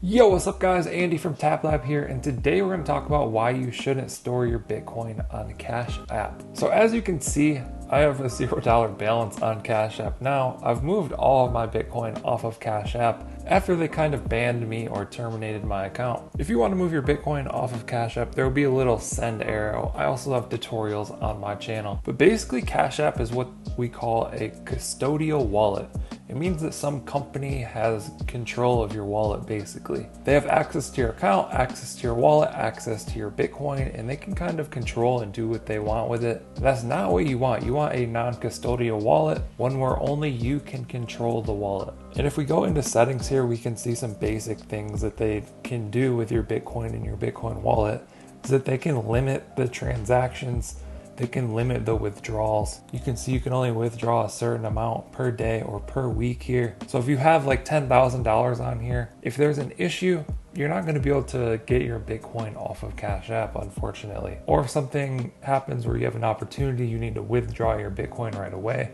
Yo, what's up guys? Andy from TapLab here, and today we're going to talk about why you shouldn't store your Bitcoin on Cash App. So as you can see, I have a $0 balance on Cash App now. I've moved all of my Bitcoin off of Cash App after they kind of banned me or terminated my account. If you want to move your Bitcoin off of Cash App, there will be a little send arrow. I also have tutorials on my channel. But basically Cash App is what we call a custodial wallet. It means that some company has control of your wallet basically. They have access to your account, access to your wallet, access to your Bitcoin, and they can kind of control and do what they want with it. That's not what you want. You want a non-custodial wallet, one where only you can control the wallet. And if we go into settings here, we can see some basic things that they can do with your Bitcoin and your Bitcoin wallet is that they can limit the transactions. They can limit the withdrawals. You can see you can only withdraw a certain amount per day or per week here. So if you have like $10,000 on here, if there's an issue, you're not going to be able to get your Bitcoin off of Cash App, unfortunately. Or if something happens where you have an opportunity, you need to withdraw your Bitcoin right away,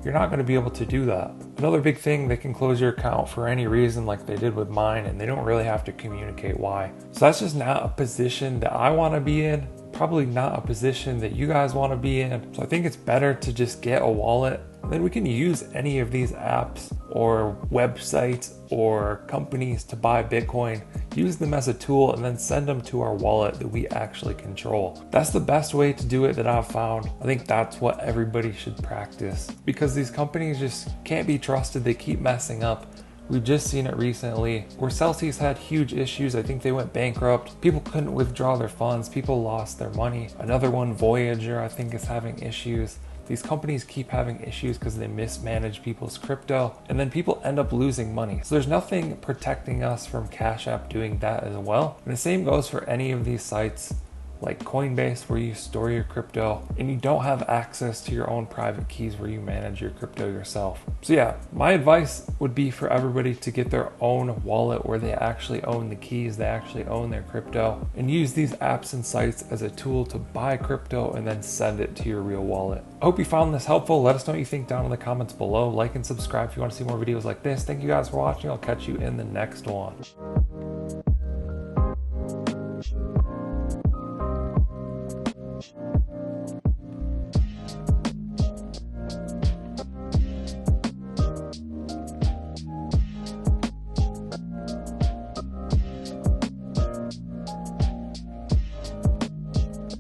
you're not going to be able to do that. Another big thing, they can close your account for any reason like they did with mine, and they don't really have to communicate why. So that's just not a position that I want to be in. Probably not a position that you guys want to be in. So I think it's better to just get a wallet. And then we can use any of these apps or websites or companies to buy Bitcoin, use them as a tool, and then send them to our wallet that we actually control. That's the best way to do it that I've found. I think that's what everybody should practice because these companies just can't be trusted. They keep messing up. We've just seen it recently where Celsius had huge issues. I think they went bankrupt. People couldn't withdraw their funds. People lost their money. Another one, Voyager, I think is having issues. These companies keep having issues because they mismanage people's crypto, and then people end up losing money. So there's nothing protecting us from Cash App doing that as well. And the same goes for any of these sites like Coinbase where you store your crypto and you don't have access to your own private keys where you manage your crypto yourself. So yeah, my advice would be for everybody to get their own wallet where they actually own the keys, they actually own their crypto, and use these apps and sites as a tool to buy crypto and then send it to your real wallet. I hope you found this helpful. Let us know what you think down in the comments below. Like and subscribe if you want to see more videos like this. Thank you guys for watching. I'll catch you in the next one.